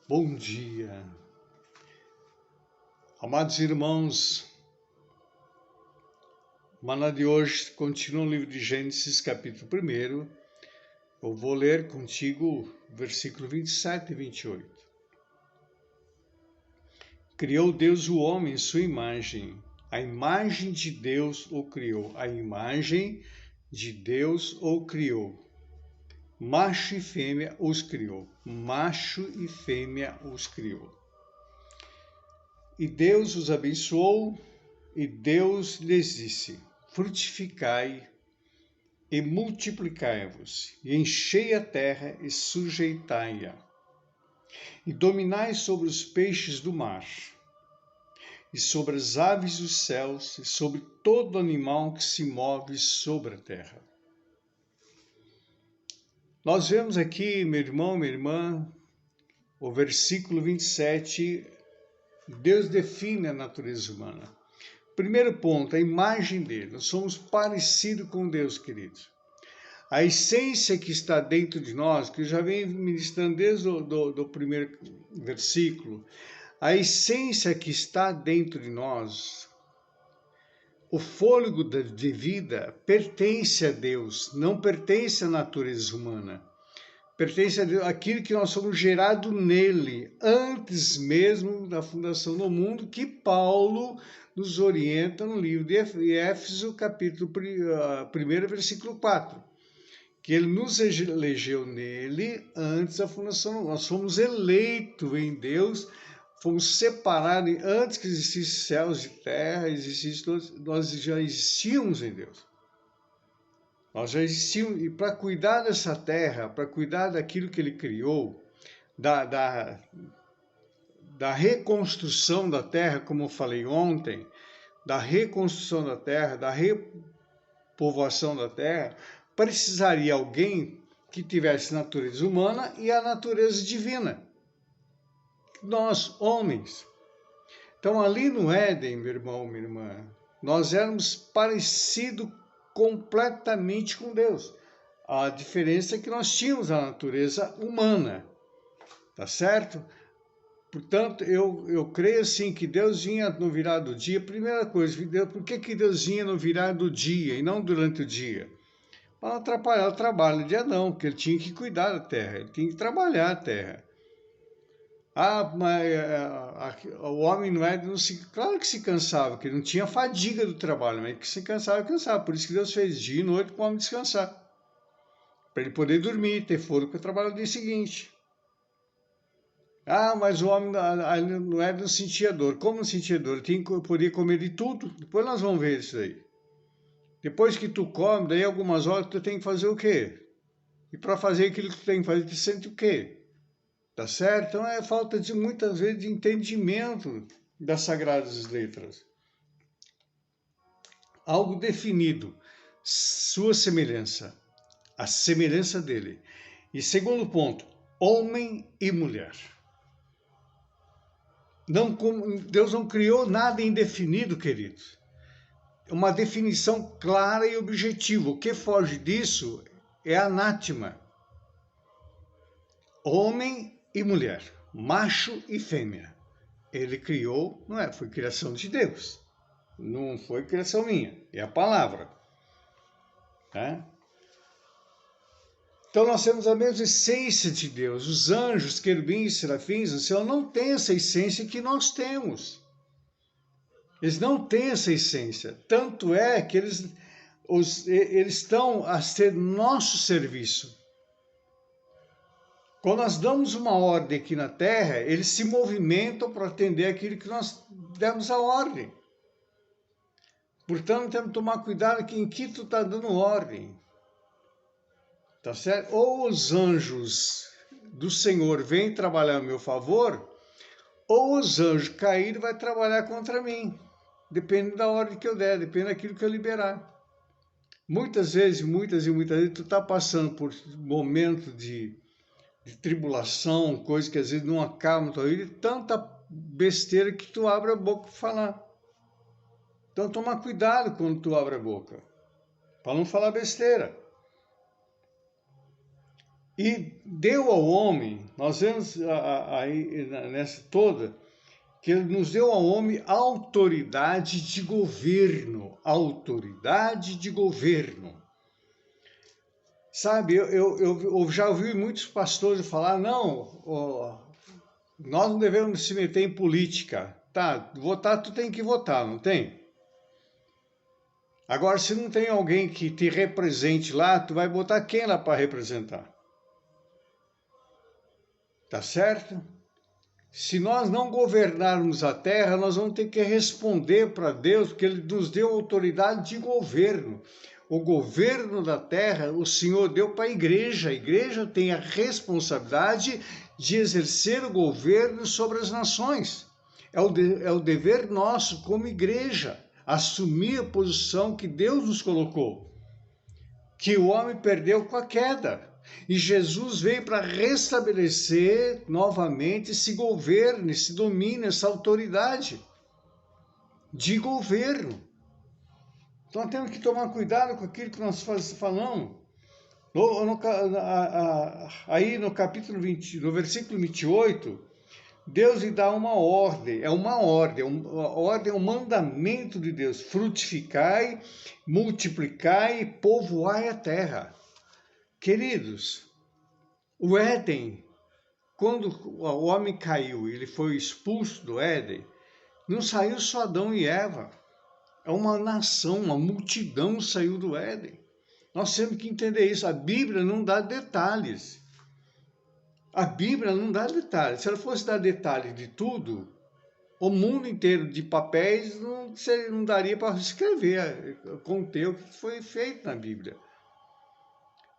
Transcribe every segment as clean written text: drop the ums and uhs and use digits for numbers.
Bom dia, amados irmãos. O maná de hoje continua no livro de Gênesis, capítulo 1. Eu vou ler contigo versículo 27 e 28. Criou Deus o homem em sua imagem. A imagem de Deus o criou. A imagem de Deus o criou. Macho e fêmea os criou. Macho e fêmea os criou. E Deus os abençoou, e Deus lhes disse: frutificai e multiplicai-vos, e enchei a terra e sujeitai-a, e dominai sobre os peixes do mar, e sobre as aves dos céus, e sobre todo animal que se move sobre a terra. Nós vemos aqui, meu irmão, minha irmã, o versículo 27, Deus define a natureza humana. Primeiro ponto, a imagem dele. Nós somos parecidos com Deus, queridos. A essência que está dentro de nós, que eu já venho ministrando desde o primeiro versículo, a essência que está dentro de nós, o fôlego de vida, pertence a Deus, não pertence à natureza humana. Pertence a Deus, aquilo que nós somos gerados nele, antes mesmo da fundação do mundo, que Paulo nos orienta no livro de Éfeso, capítulo 1, versículo 4. Que ele nos elegeu nele antes da fundação do mundo. Nós fomos eleitos em Deus, fomos separados antes que existissem céus e terra, nós já existíamos em Deus. Nós já existimos, e para cuidar dessa terra, para cuidar daquilo que ele criou, da reconstrução da terra, como eu falei ontem, da reconstrução da terra, da repovoação da terra, precisaria alguém que tivesse natureza humana e a natureza divina. Nós, homens. Então, ali no Éden, meu irmão, minha irmã, nós éramos parecidos completamente com Deus. A diferença é que nós tínhamos a natureza humana, tá certo? Portanto, eu creio assim que Deus vinha no virar do dia. Primeira coisa, por que Deus vinha no virar do dia e não durante o dia? Para não atrapalhar o trabalho de Adão, porque ele tinha que cuidar da terra, ele tinha que trabalhar a terra. Mas o homem não é, claro que se cansava, que ele não tinha fadiga do trabalho, mas que se cansava. Por isso que Deus fez dia e noite para o homem descansar, para ele poder dormir, ter fôlego para trabalhar no dia seguinte. Mas o homem não é, não sentia dor. Como não sentia dor? Ele podia comer de tudo. Depois nós vamos ver isso aí. Depois que tu come, daí algumas horas tu tem que fazer o quê? E para fazer aquilo que tu tem que fazer, tu sente o quê? Tá certo? Então é falta de, muitas vezes, de entendimento das sagradas letras. Algo definido, sua semelhança, a semelhança dele. E segundo ponto, homem e mulher. Deus não criou nada indefinido, queridos. Uma definição clara e objetiva. O que foge disso é anátema. Homem e mulher, macho e fêmea. Ele criou, não é? Foi criação de Deus. Não foi criação minha, é a palavra. Tá? Então nós temos a mesma essência de Deus. Os anjos, querubins, serafins, o céu não têm essa essência que nós temos. Eles não têm essa essência. Tanto é que eles estão a ser nosso serviço. Quando nós damos uma ordem aqui na Terra, eles se movimentam para atender aquilo que nós demos a ordem. Portanto, temos que tomar cuidado em que tu está dando ordem. Tá certo? Ou os anjos do Senhor vêm trabalhar a meu favor, ou os anjos caídos vão trabalhar contra mim. Depende da ordem que eu der, depende daquilo que eu liberar. Muitas vezes tu está passando por momentos de tribulação, coisa que às vezes não acaba na tua vida, e tanta besteira que tu abre a boca para falar. Então toma cuidado quando tu abre a boca, para não falar besteira. E deu ao homem, nós vemos aí nessa toda, que ele nos deu ao homem autoridade de governo. Autoridade de governo. Sabe, eu já ouvi muitos pastores falar, não, nós não devemos se meter em política. Tá, votar tu tem que votar, não tem? Agora, se não tem alguém que te represente lá, tu vai botar quem lá para representar? Tá certo? Se nós não governarmos a terra, nós vamos ter que responder para Deus, porque Ele nos deu autoridade de governo. O governo da terra, o Senhor deu para a igreja. A igreja tem a responsabilidade de exercer o governo sobre as nações. É o dever nosso como igreja, assumir a posição que Deus nos colocou, que o homem perdeu com a queda. E Jesus veio para restabelecer novamente esse governo, esse domínio, essa autoridade de governo. Então temos que tomar cuidado com aquilo que nós falamos. Aí no capítulo 20, no versículo 28, Deus lhe dá uma ordem, é um mandamento de Deus: frutificai, multiplicai e povoai a terra. Queridos, o Éden, quando o homem caiu, ele foi expulso do Éden, não saiu só Adão e Eva. É uma nação, uma multidão saiu do Éden. Nós temos que entender isso. A Bíblia não dá detalhes. A Bíblia não dá detalhes. Se ela fosse dar detalhes de tudo, o mundo inteiro de papéis não daria para escrever, conter o que foi feito na Bíblia.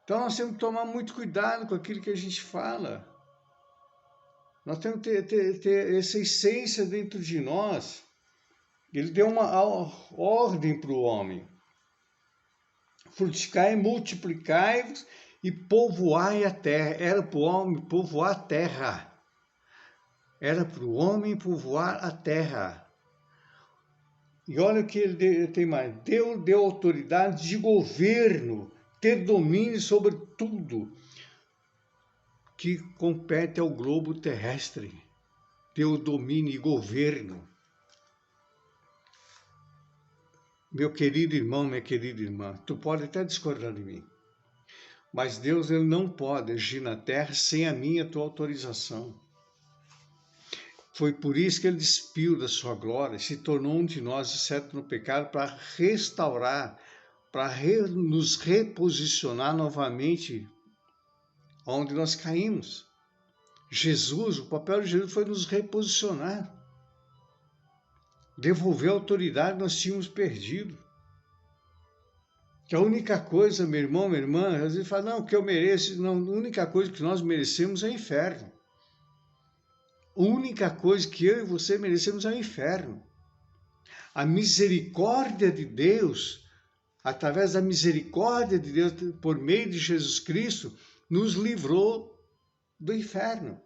Então nós temos que tomar muito cuidado com aquilo que a gente fala. Nós temos que ter essa essência dentro de nós. Ele deu uma ordem para o homem: frutificai, multiplicai e povoai a terra. Era para o homem povoar a terra. Era para o homem povoar a terra. E olha o que ele tem mais. Deus deu autoridade de governo, ter domínio sobre tudo que compete ao globo terrestre. Deu domínio e governo. Meu querido irmão, minha querida irmã, tu pode até discordar de mim, mas Deus ele não pode agir na terra sem a minha e a tua autorização. Foi por isso que ele despiu da sua glória, se tornou um de nós, exceto no pecado, para restaurar, para nos reposicionar novamente onde nós caímos. Jesus, o papel de Jesus foi nos reposicionar, devolver a autoridade que nós tínhamos perdido. Que a única coisa, meu irmão, minha irmã, às vezes fala, não, o que eu mereço, não, a única coisa que nós merecemos é o inferno. A única coisa que eu e você merecemos é o inferno. A misericórdia de Deus, através da misericórdia de Deus, por meio de Jesus Cristo, nos livrou do inferno,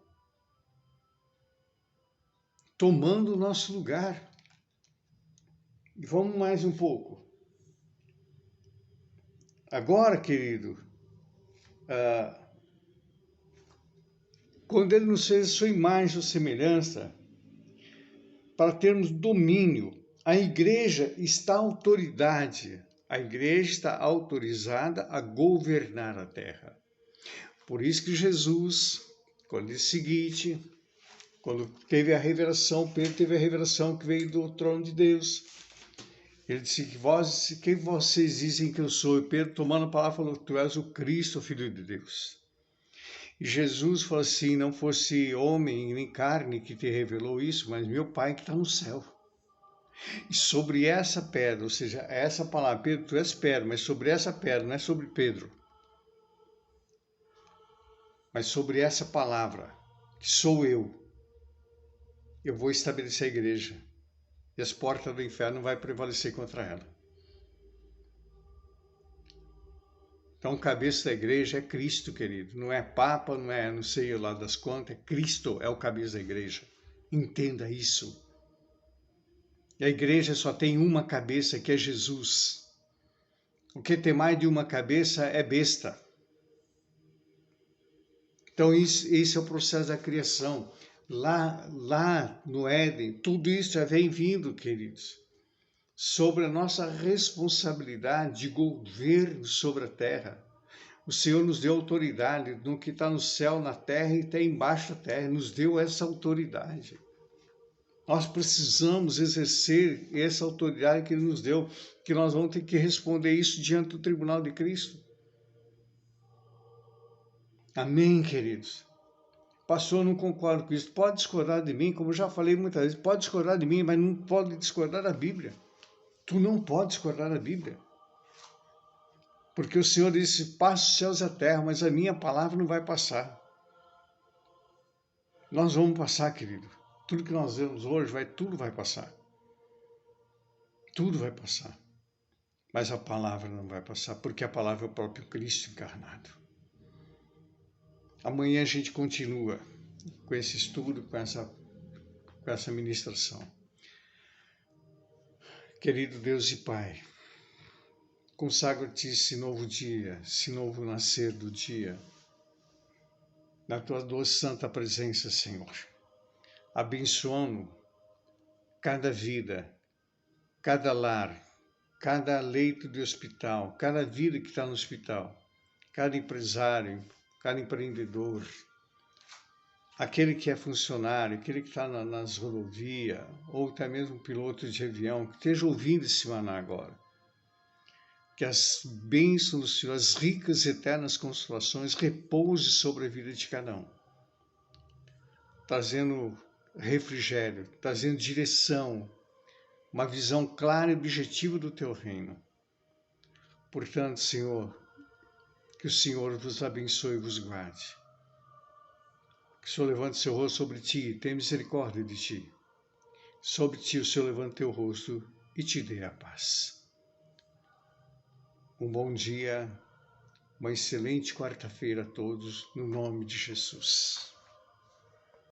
tomando o nosso lugar. E vamos mais um pouco. Agora, querido, quando ele nos fez a sua imagem ou semelhança, para termos domínio, a igreja está a igreja está autorizada a governar a terra. Por isso que Jesus, quando disse o seguinte, quando teve a revelação, Pedro teve a revelação que veio do trono de Deus. Ele disse, quem vocês dizem que eu sou? E Pedro, tomando a palavra, falou, tu és o Cristo, o Filho de Deus. E Jesus falou assim, não fosse homem nem carne que te revelou isso, mas meu Pai que está no céu. E sobre essa pedra, ou seja, essa palavra, Pedro, tu és pedra, mas sobre essa pedra, não é sobre Pedro, mas sobre essa palavra, que sou eu vou estabelecer a igreja. E as portas do inferno não vão prevalecer contra ela. Então, o cabeça da igreja é Cristo, querido. Não é Papa, não é não sei lá das contas, é Cristo, é o cabeça da igreja. Entenda isso. E a igreja só tem uma cabeça, que é Jesus. O que tem mais de uma cabeça é besta. Então, esse é o processo da criação. Lá no Éden, tudo isso já vem vindo, queridos, sobre a nossa responsabilidade de governo sobre a terra. O Senhor nos deu autoridade no que está no céu, na terra e até embaixo da terra, nos deu essa autoridade. Nós precisamos exercer essa autoridade que Ele nos deu, que nós vamos ter que responder isso diante do tribunal de Cristo. Amém, queridos? Pastor, eu não concordo com isso. Pode discordar de mim, como eu já falei muitas vezes, pode discordar de mim, mas não pode discordar da Bíblia. Tu não pode discordar da Bíblia. Porque o Senhor disse, passa os céus e a terra, mas a minha palavra não vai passar. Nós vamos passar, querido. Tudo que nós vemos hoje, tudo vai passar. Tudo vai passar. Mas a palavra não vai passar, porque a palavra é o próprio Cristo encarnado. Amanhã a gente continua com esse estudo, com essa ministração. Querido Deus e Pai, consagro-te esse novo dia, esse novo nascer do dia, na tua doce santa presença, Senhor. Abençoando cada vida, cada lar, cada leito de hospital, cada vida que está no hospital, cada empresário, cada empreendedor, aquele que é funcionário, aquele que está nas rodovias, ou até mesmo piloto de avião, que esteja ouvindo esse maná agora. Que as bênçãos do Senhor, as ricas e eternas consolações, repouse sobre a vida de cada um, trazendo refrigério, trazendo direção, uma visão clara e objetiva do teu reino. Portanto, Senhor, que o Senhor vos abençoe e vos guarde. Que o Senhor levante seu rosto sobre ti e tenha misericórdia de ti. Sobre ti o Senhor levante teu rosto e te dê a paz. Um bom dia, uma excelente quarta-feira a todos, no nome de Jesus.